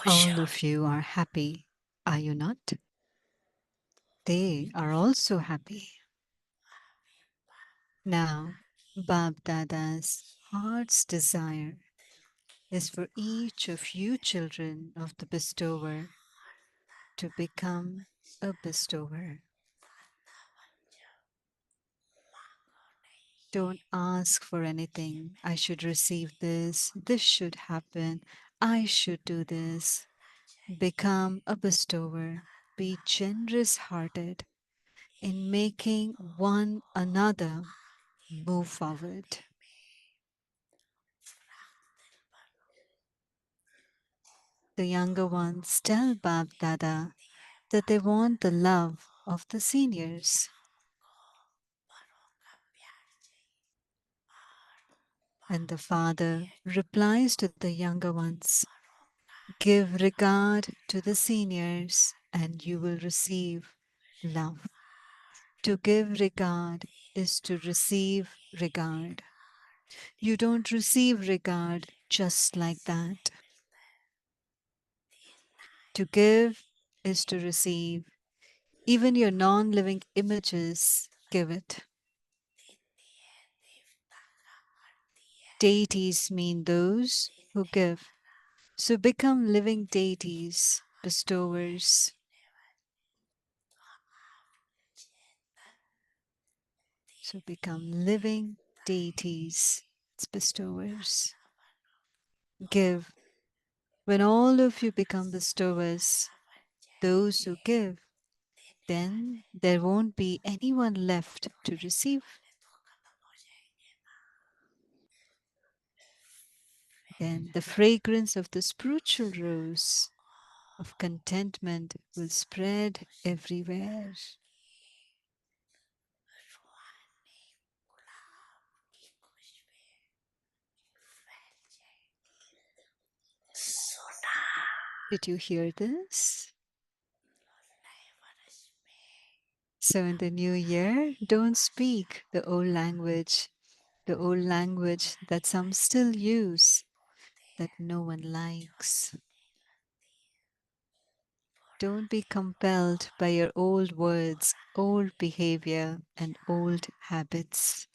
All of you are happy, are you not? They are also happy. Now, Bab Dada's heart's desire is for each of you children of the bestower to become a bestower. Don't ask for anything. I should receive this. This should happen. I should do this. Become a bestower. Be generous hearted in making one another move forward. The younger ones tell Bab Dada that they want the love of the seniors. And the father replies to the younger ones, give regard to the seniors and you will receive love. To give regard is to receive regard. You don't receive regard just like that. To give is to receive. Even your non-living images give it. Deities mean those who give. So become living deities, bestowers. So become living deities, bestowers. Give. When all of you become bestowers, those who give, then there won't be anyone left to receive. Then the fragrance of the spiritual rose of contentment will spread everywhere. Did you hear this? So in the new year, don't speak the old language that some still use, that no one likes. Don't be compelled by your old words, old behavior, and old habits.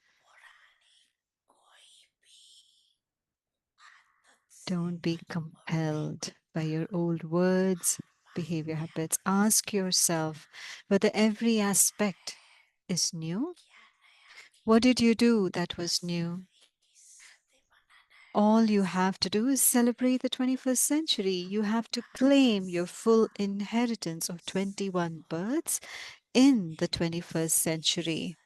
Don't be compelled by your old words, behavior, habits. Ask yourself whether every aspect is new. What did you do that was new? All you have to do is celebrate the 21st century. You have to claim your full inheritance of 21 births in the 21st century.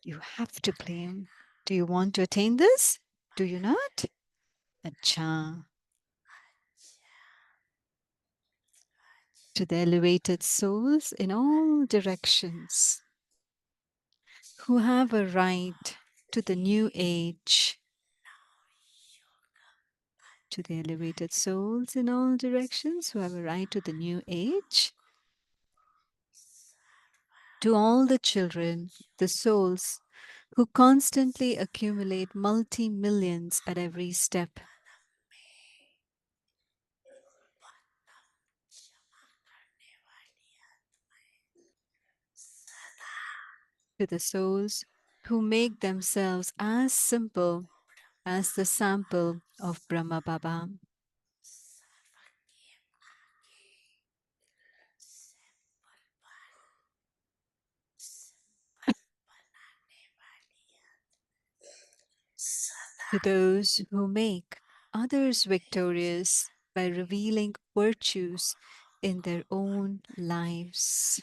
You have to claim. Do you want to attain this? Do you not? Acha. To the elevated souls in all directions who have a right to the new age. To the elevated souls in all directions who have a right to the new age. To all the children, the souls who constantly accumulate multi-millions at every step. To the souls who make themselves as simple as the sample of Brahma Baba. To those who make others victorious by revealing virtues in their own lives.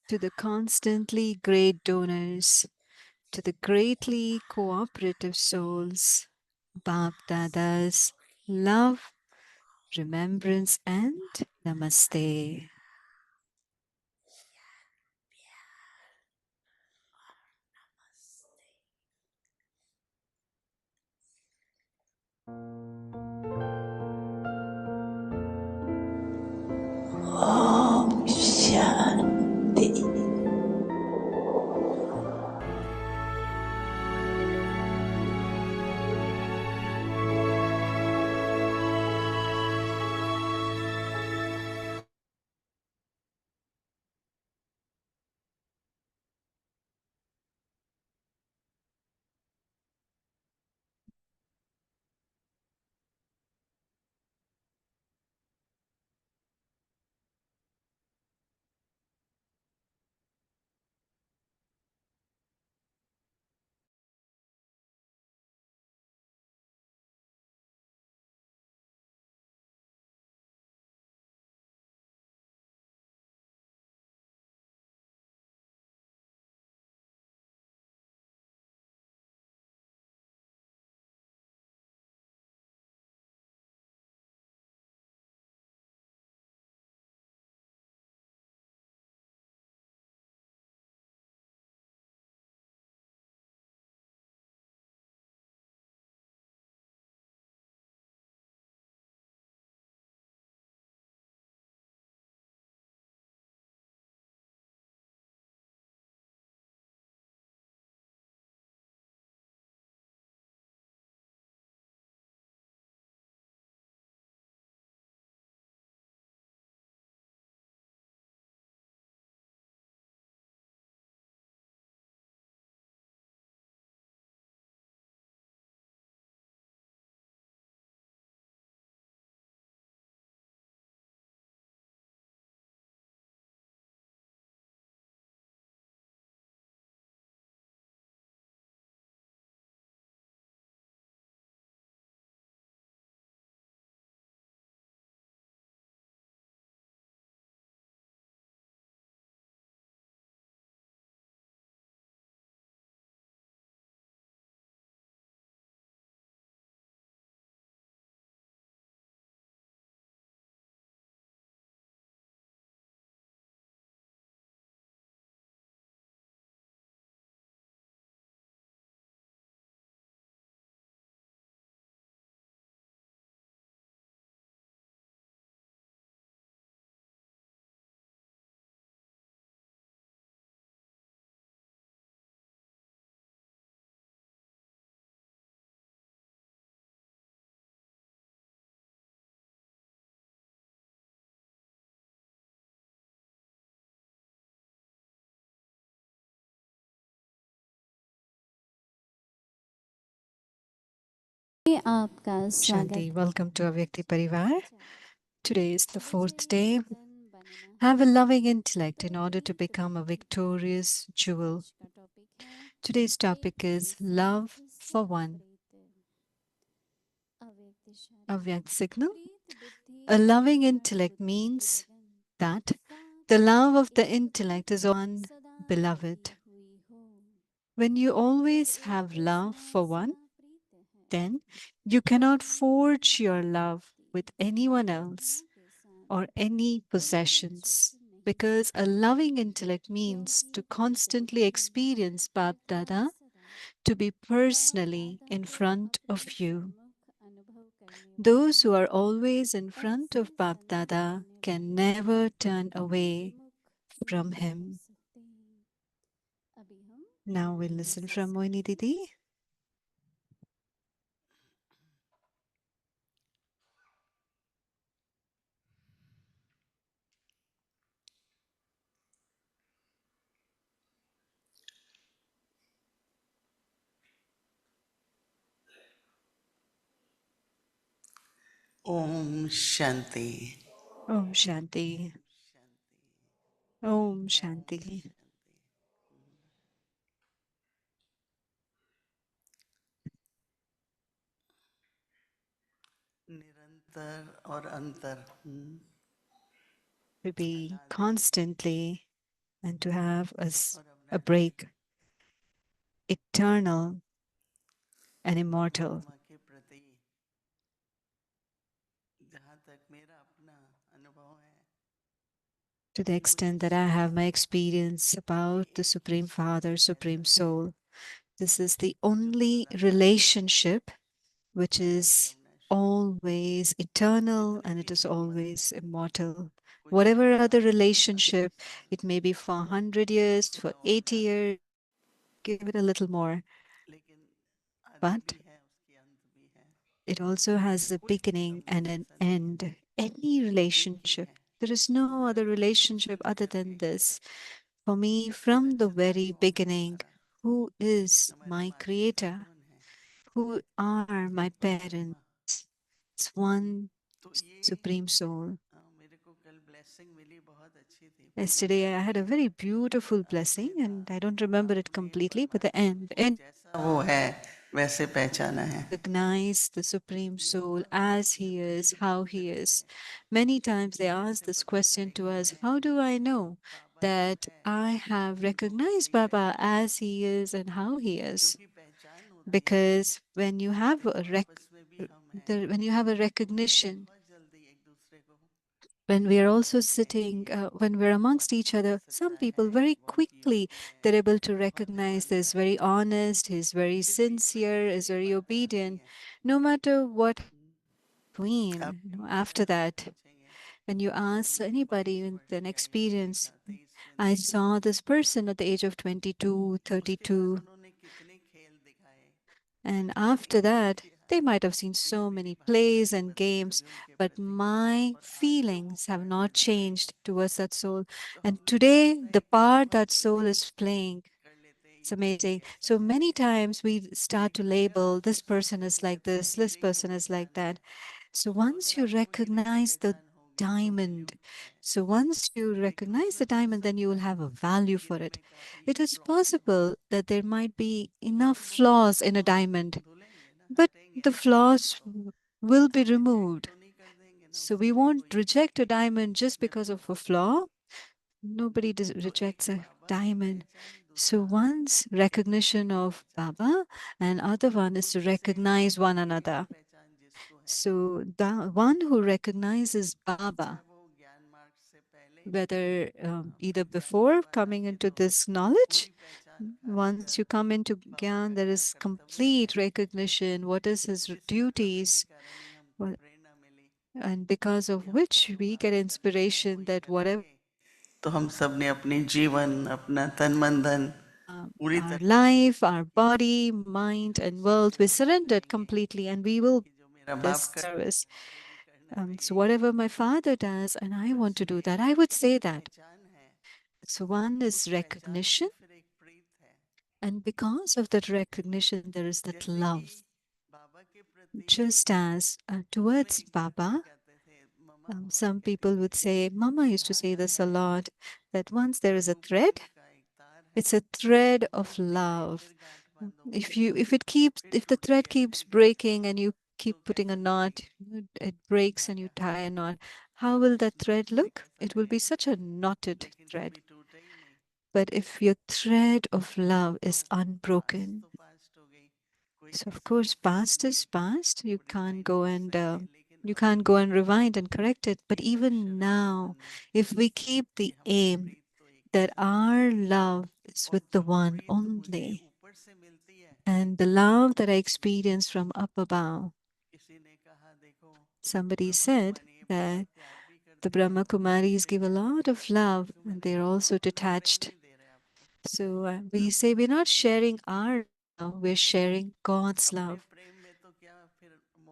To the constantly great donors, to the greatly cooperative souls, Bab Dada's love, remembrance, and namaste. Om Shanti. में आपका स्वागत Shanti, है। welcome to Avyakti Parivar. Today is the मुझे fourth day. वरदान बनना Have a है, loving intellect in order to Preet become a बुद्धि। victorious jewel. आज का टॉपिक है Today's एक topic is love साथ for सब one. प्रीत। अव्यक्त इशारे। Avyakt signal. प्रीत बुद्धि A loving विचार intellect बुद्धि की means लगन that साथ the love सब of the एक intellect is होकर one सदा beloved. लगी हुई हो। When you ये always have एक love for one, सासा प्रीत है, then you cannot Parmanand forge your love भक्ति with anyone else श्रद्धा के साथ or any कोई सुख possessions, नहीं because a loving intellect means क्योंकि to प्रीत constantly बुद्धि experience Bap सदा Dada, सदा to be बाप personally दादा in को front अपने of you. सम्मुख अनुभव करने Those वाला who are always in front ऐसे of Bap संत Dada होने can वाले never turn away विमुख from नहीं हो him. सकते। अभी हम Now we'll मोहिनी listen दीदी from Moini सुनेंगे। Didi. Om Shanti. Om Shanti. Om Shanti. निरंतर और अंतर To be लगा दें constantly and to have और a अपना break, eternal and immortal. परमात्मा के प्रति जहाँ तक मेरा अपना अनुभव है, To the ये मुझे extent that I have my experience about the एक Supreme Father, सूत्र Supreme ऐसा है Soul, this is the जो only सदा कायम रहेगा, relationship which जैसा कि is हमने शुरू में always eternal जितने and it भी is संबंध always हैं, immortal. कुछ Whatever other 1000 relationship, साल it may be for 100 years, for खत्म हो 80 जाते हैं, years, give it a little more. लेकिन आदि But भी है उसकी अंत भी है। it also has a कोई भी beginning and संबंध an ऐसा नहीं है, end. Any एक ही relationship. है। There is तो no other मैं शुरू से relationship other लेकर than के this. For me, from the रचता very कौन है beginning, हमारा, who is हमारे my माता पिता creator? कौन है, Who are my parents? परमात्मा। It's one तो ये Supreme Soul. मेरे को कल ब्लेसिंग मिली, बहुत अच्छी थी पूरी Yesterday, I तरह had a से। very beautiful अंत blessing, में था and I don't remember it आपने completely, but the परमात्मा end. को जैसा वो है वैसे पहचाना है। Recognize the Supreme ये Soul बहुत बड़ा as He गिफ्ट is, जो how हमसे He लेते is. हैं। Many times they ask कैसे this पता question to करेंगे us: how do I know बाबा जो that है I have वो कैसे recognized ही Baba पहचानेंगे, as He is and how He is? क्योंकि पहचान होती है Because when you have देखो आपस में भी हम हैं, when you have a तो हम recognition, बहुत जल्दी एक दूसरे को when we are also sitting, पहचानेंगे। when we're amongst each हो other, some सकता people है very बहुत quickly योग्य है, they're able to बहुत recognize this ईमानदार very है, honest, he's very फिर बीच में sincere, is दूसरी very बातें आती obedient, हैं। no matter what आप queen. किसी After तरह से that, पूछेंगे, when you आपने ask उनको anybody 22 with वर्ष an की आयु में experience, देखा, 23 में I देखा, saw this person at the age of 22, उसके बाद 32, उन्होंने कितने खेल दिखाए, and कितनी after लीला that, किया, they might have seen लेकिन so मेरी many plays भावनाएं and बदली games, कभी उनके but प्रति। my और आज जो वो feelings have कार्ड not बजा रहे हैं, changed towards that soul. तो And हम लोग क्या today, होता the है कि part बहुत that soul जल्दी is playing, कर लेते हैं, it's ये व्यक्ति amazing. ऐसा So है, many times we ये start to करेगा, label this तो person सीखते is like सीखते this हीरे की person is like पहचान है। that. So तो once अगर you आपको हीरे की recognize the पहचान होगी तो वैल्यू diamond, है, so once you लेकिन recognize उसमें the हो diamond, then you सकता will है have a value for हीरे it. में काफी It is फ्लॉज हो, possible that there might be enough लेकिन वो हम flaws उसको in a diamond, धुलेंगे ना, but हटेंगे the ना हीरे से, flaws तो will be हम रिजेक्ट removed. तो नहीं कर देंगे ना So we उसके लिए won't कोई reject a diamond just या because तो। of a flaw. Nobody तो एक rejects a बाबा की diamond. पहचान, So दूसरा one's ईश्वर recognition की of पहचान, Baba and other one तो is to जिसे recognize one बाबा की another. पहचान जिसको है, So the one who recognizes Baba, चाहे वो ज्ञान मार्ग से पहले whether अपने either ज्ञान के before बाद coming आके, into तो this knowledge, पूरी पहचान once खासकर you come into Baba Gyan, there का क्या is कर्तव्य है, complete recognition, what is his जिस कर्तव्य के duties, कारण ही हमको what, Prerna milli and because कि of हमको which जो we get बात करनी है वो inspiration ये that whatever करेंगे। तो हम सब ने अपनी जीवन, अपना तन मन धन पूरी our तरह से life, our समर्पित किया body, कि mind, हम and सब world, we कोशिश surrendered करेंगे completely, and we will कि जो मेरा this बाप करता service. है मुझे भी करना है So यही। whatever my father does, and I तो want to do इसलिए that, I would say एक that. पहचान है, So one is उस पहचान से recognition, फिर एक प्रीत है। and because of that recognition, there is that जैसे कि love. बाबा के just as towards Baba, some people would say, Mama used to say this a lot, that once there is a thread, it's a thread of love. If the thread keeps breaking and you keep putting a knot, it breaks and you tie a knot, how will that thread look? It will be such a knotted thread. But if your thread of love is unbroken, so of course, past is past. You can't go and rewind and correct it. But even now, if we keep the aim that our love is with the one only, and the love that I experience from up above, somebody said that the Brahma Kumaris give a lot of love and they're also detached. So we say we're not sharing our love, we're sharing God's love.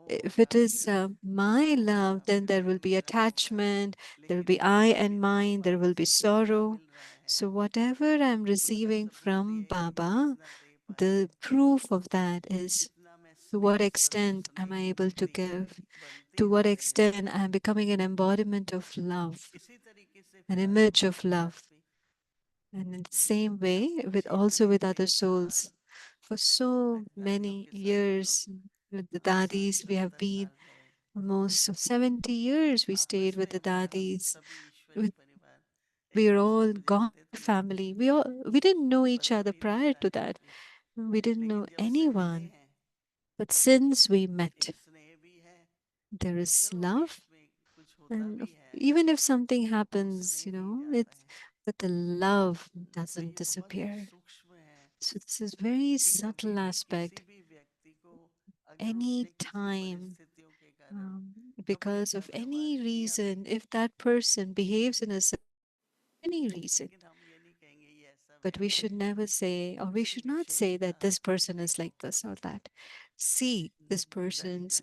If it is my love, then there will be attachment, there will be I and mine, there will be sorrow. So, whatever I'm receiving from Baba, the proof of that is to what extent am I able to give? To what extent I'm becoming an embodiment of love, an image of love. And in the same way, with other souls, for so many years with the dadis, we have been almost 70 years we stayed with the daddies. With, we are all God family. We didn't know each other prior to that. We didn't know anyone. But since we met, there is love. And even if something happens, it's but the love doesn't disappear. So this is very subtle aspect. Any time, because of any reason, if that person behaves in a any reason. But we should never say, or we should not say that this person is like this or that. See this person's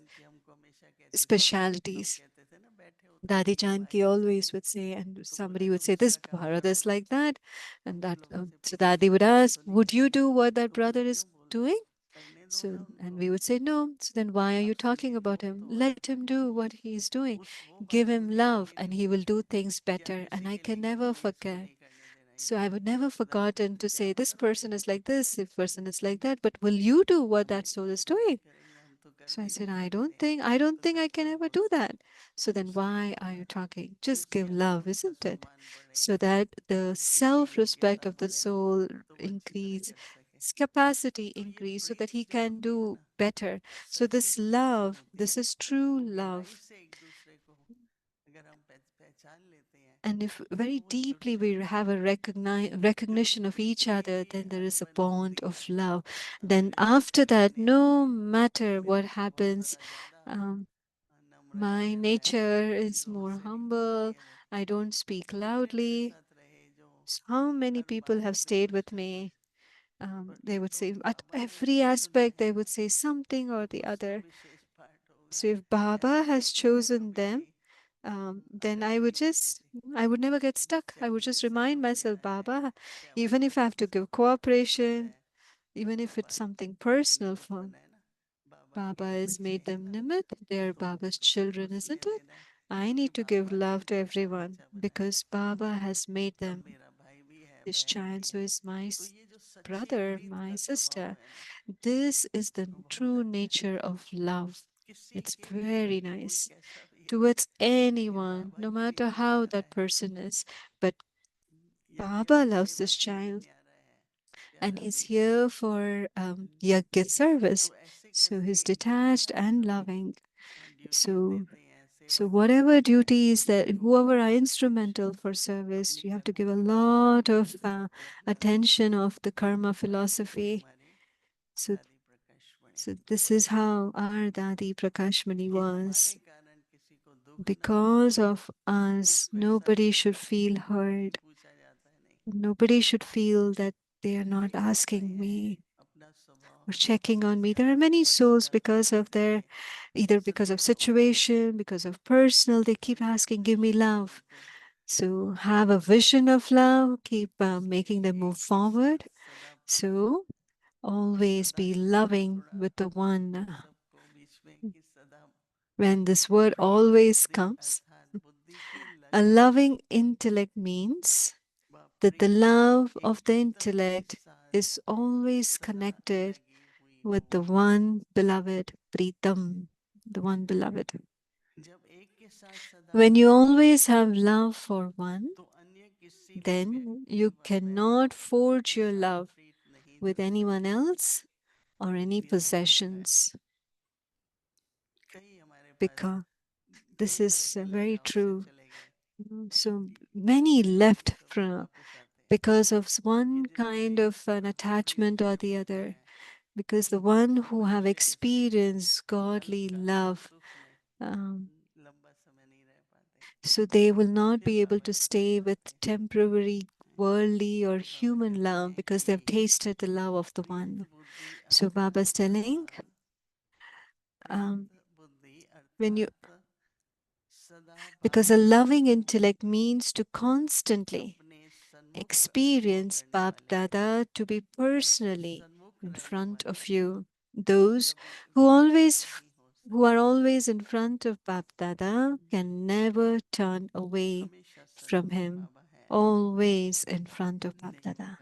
specialities. Dadi Janki always would say, and somebody would say, this Bharat is like that. And that, so Dadi would ask, would you do what that brother is doing? So, and we would say, no. So then why are you talking about him? Let him do what he's doing. Give him love and he will do things better. And I can never forget. So I would never forgotten to say this person is like this person is like that, but will you do what that soul is doing? So I said, I don't think I can ever do that. So then why are you talking? Just give love, isn't it? So that the self-respect of the soul increase, its capacity increase so that he can do better. So this love, this is true love. And if very deeply we have a recognition of each other, then there is a bond of love. Then after that, no matter what happens, um, my nature is more humble. I don't speak loudly. So how many people have stayed with me? They would say, at every aspect, they would say something or the other. So if Baba has chosen them, then I would never get stuck. I would just remind myself, Baba, even if I have to give cooperation, even if it's something personal for Baba has made them nimit, they're Baba's children, isn't it? I need to give love to everyone because Baba has made them his child, so is my brother, my sister. This is the true nature of love. It's very nice towards anyone, no matter how that person is. But Baba loves this child and is here for yajna service. So he's detached and loving. So, so whatever duties that whoever are instrumental for service, you have to give a lot of attention of the karma philosophy. So, so this is how our Dadi Prakashmani was. Because of us, nobody should feel hurt. Nobody should feel that they are not asking me or checking on me. There are many souls because of their, either because of situation, because of personal, they keep asking, give me love. So have a vision of love, keep making them move forward. So always be loving with the one When this word always comes, a loving intellect means that the love of the intellect is always connected with the one beloved, Pritam, the one beloved. When you always have love for one, then you cannot forge your love with anyone else or any possessions, because this is very true. So many left from because of one kind of an attachment or the other, because the one who have experienced godly love, so they will not be able to stay with temporary worldly or human love because they've tasted the love of the one. So Baba's telling, when you, because a loving intellect means to constantly experience Bap Dada to be personally in front of you. Those who are always in front of Bap Dada can never turn away from him. Always in front of Bap Dada.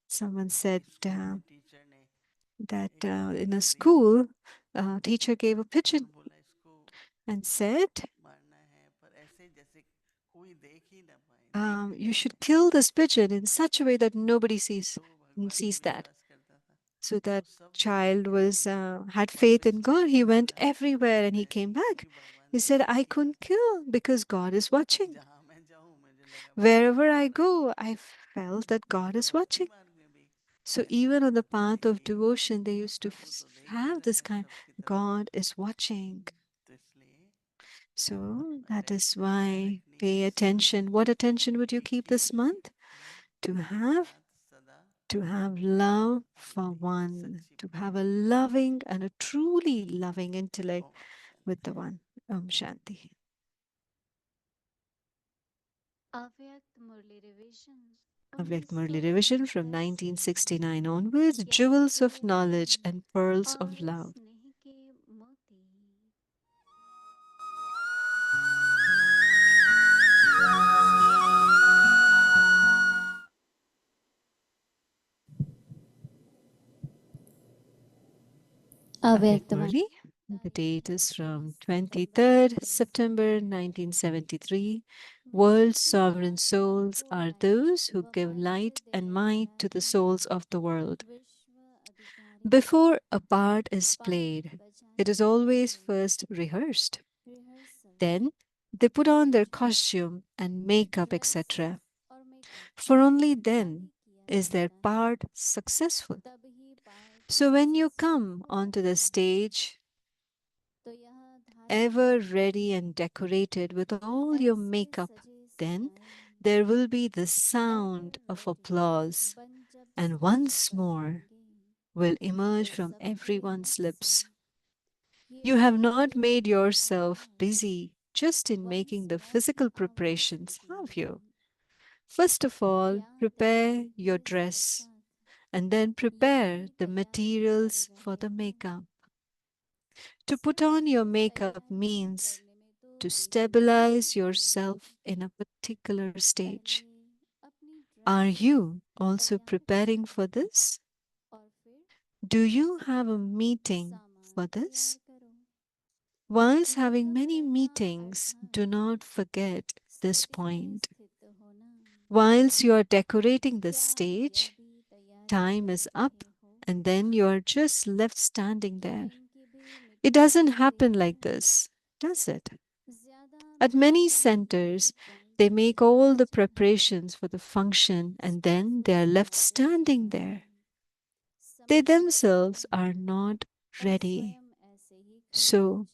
Someone said that in a school, a teacher gave a pigeon and said, you should kill this pigeon in such a way that nobody sees that. So that child was had faith in God. He went everywhere and he came back. He said, I couldn't kill because God is watching. Wherever I go, I felt that God is watching. So even on the path of devotion, they used to have this kind, God is watching. So that is why pay attention. What attention would you keep this month? To have love for one, to have a loving and a truly loving intellect with the one. Om Shanti. Avyakt Murli revision from 1969 onwards, jewels of knowledge and pearls of love. Avyakt Murli. The date is from 23rd September 1973. World sovereign souls are those who give light and might to the souls of the world. Before a part is played, it is always first rehearsed. Then they put on their costume and makeup, etc. For only then is their part successful. So when you come onto the stage, ever ready and decorated with all your makeup, then there will be the sound of applause, and once more will emerge from everyone's lips. You have not made yourself busy just in making the physical preparations, have you? First of all, prepare your dress and then prepare the materials for the makeup. To put on your makeup means to stabilize yourself in a particular stage. Are you also preparing for this? Do you have a meeting for this? Whilst having many meetings, do not forget this point. Whilst you are decorating the stage, time is up and then you are just left standing there. It doesn't happen like this, does it? At many centers, they make all the preparations for the function and then they are left standing there. They themselves are not ready. So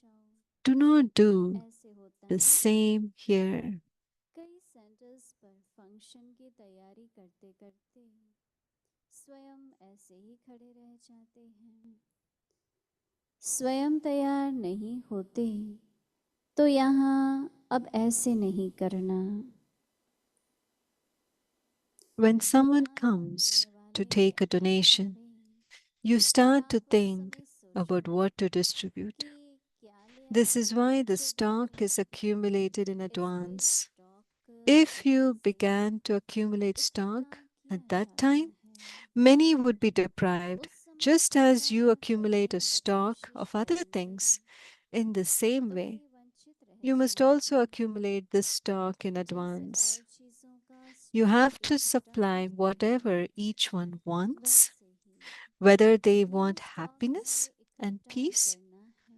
do not do the same here. स्वयं तैयार नहीं होते तो यहाँ अब ऐसे नहीं करना. When someone comes to take a donation, you start to think about what to distribute. This is why the stock is accumulated in advance. If you began to accumulate stock at that time, many would be deprived, just as you accumulate a stock of other things. In the same way, you must also accumulate this stock in advance. You have to supply whatever each one wants, whether they want happiness and peace,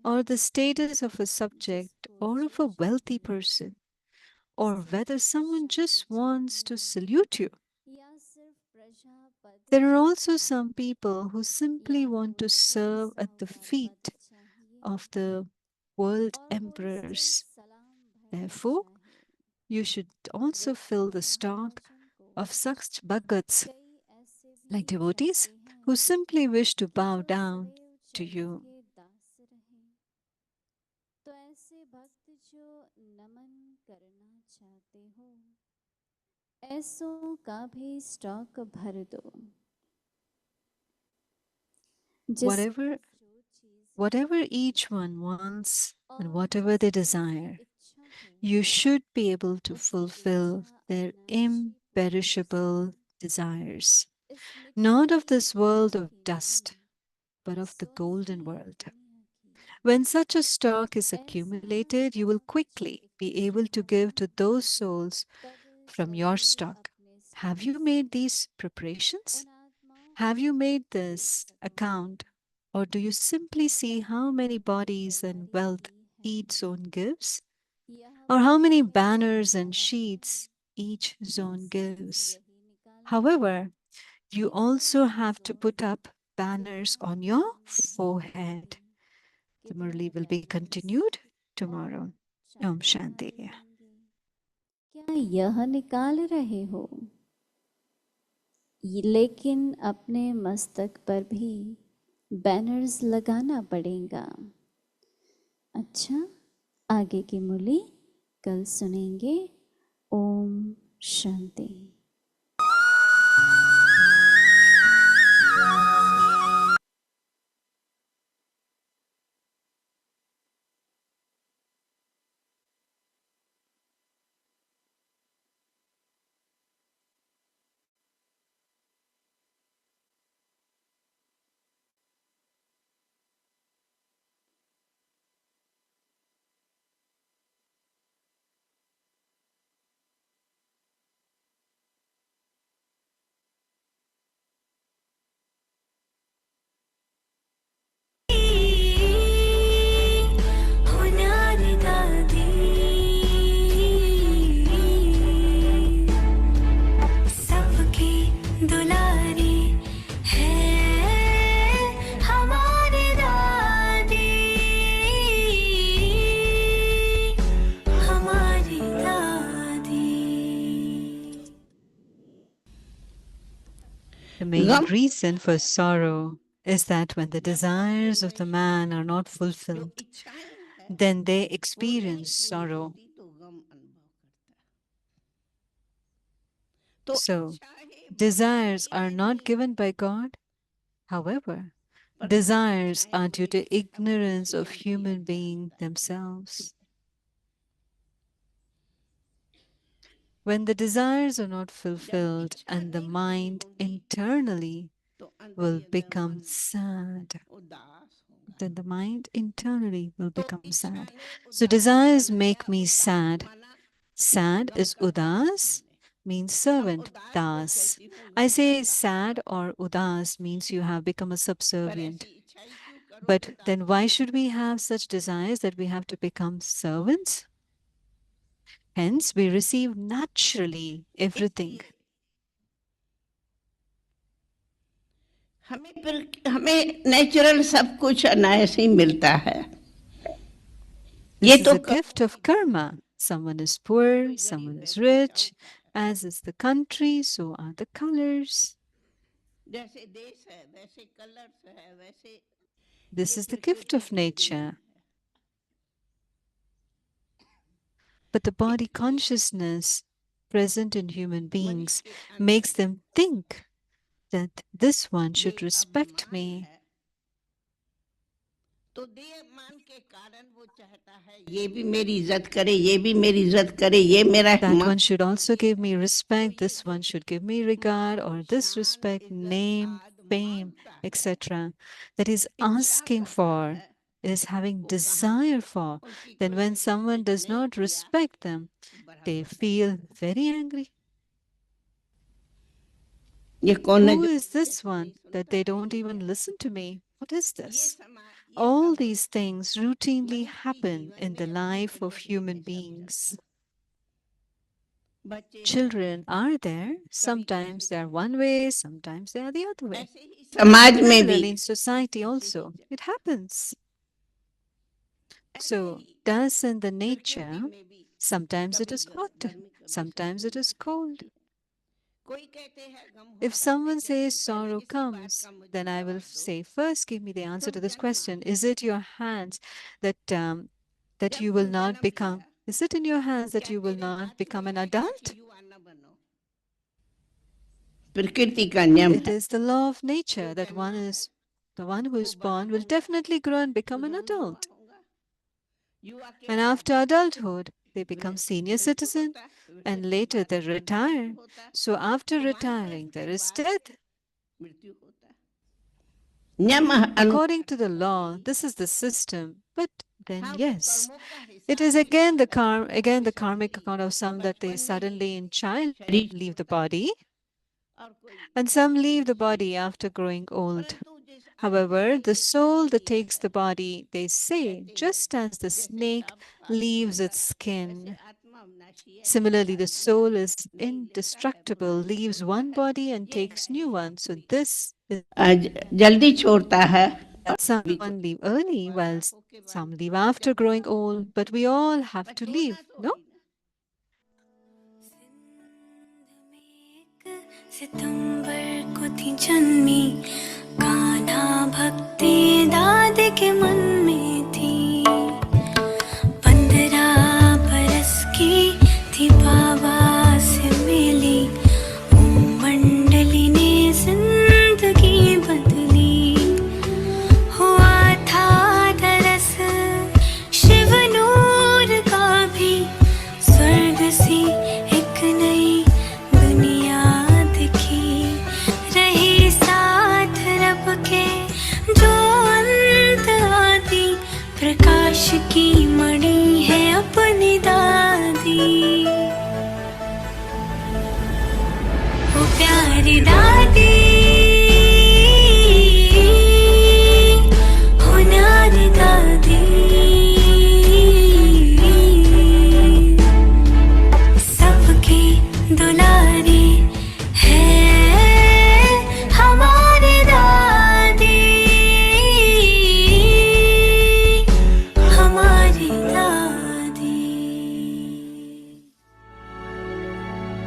or the status of a subject or of a wealthy person, or whether someone just wants to salute you. There are also some people who simply want to serve at the feet of the world emperors. Therefore, you should also fill the stock of such bhagats, like devotees, who simply wish to bow down to you. तो ऐसे भक्त जो नमन करना चाहते हो, ऐसों का भी stock भर दो। Whatever each one wants and whatever they desire, you should be able to fulfill their imperishable desires, not of this world of dust, but of the golden world. When such a stock is accumulated, you will quickly be able to give to those souls from your stock. Have you made these preparations? Have you made this account? Or do you simply see how many bodies and wealth each zone gives? Or how many banners and sheets each zone gives? However, you also have to put up banners on your forehead. The Murli will be continued tomorrow. Om Shanti. क्या यह निकाल रहे हो? लेकिन अपने मस्तक पर भी बैनर्स लगाना पड़ेगा। अच्छा, आगे की मुरली कल सुनेंगे। Om Shanti. The main reason for sorrow is that when the desires of the man are not fulfilled, then they experience sorrow. So, desires are not given by God. However, desires are due to ignorance of human beings themselves. When the desires are not fulfilled and the mind internally will become sad, then the mind internally will become sad. So desires make me sad. Sad is udas, means servant, das. I say sad or udas means you have become a subservient. But then why should we have such desires that we have to become servants? Hence, we receive naturally everything. हमें natural सब कुछ अनायास ही मिलता है। This is a gift of karma. Someone is poor, someone is rich. As is the country, so are the colors. This is the gift of nature. But the body consciousness present in human beings makes them think that this one should respect me. तो देह मान के कारण वो चाहता है ये भी मेरी इज्जत करे, ये भी मेरी इज्जत करे, ये मेरा That one should also give me respect, this one should give me regard, or this respect, name, fame, etc. That is asking for, is having desire for. Then when someone does not respect them, they feel very angry. ये कौन है Who जो is this one that they don't even listen to me? What is this? All these things routinely happen in the life of human beings. बच्चे Children are there. Sometimes they are one way, sometimes they are the other way. ऐसे ही समाज में भी Similarly, in society also, it happens. So, thus in the nature, sometimes it is hot, sometimes it is cold. कोई कहते हैं गम हो If someone says sorrow comes, then I will say, first give me the answer to this question. Is it your hands that that you will not become? Is it in your hands that you will not become an adult? प्रकृति का नियम It है is the law of nature that the one who is born will definitely grow and become an adult. And after adulthood, they become senior citizen and later they retire. So after retiring, there is death. मृत्यु होता है नियम According to the law, this is the system. But then yes, it is again the karmic account of some that they suddenly in childhood leave the body, and some leave the body after growing old. However, the soul that takes the body, they say, just as the snake leaves its skin, similarly, the soul is indestructible, leaves one body and takes new one. So this is जल्दी छोड़ता है someone leave early, while some leave after growing old, but we all have to leave, no? सितंबर को थी जन्मी कान्हा भक्ति दादी के मन में थी 15 बरस की थी बाबा से मिली मंडली ने जिंदगी बदली हुआ था दरस शिव नूर का भी स्वर्ग सी एक नई दुनिया दिखी रही साथ रब के जो अंत आदि प्रकाश की मणि है अपनी दादी वो प्यारी दादी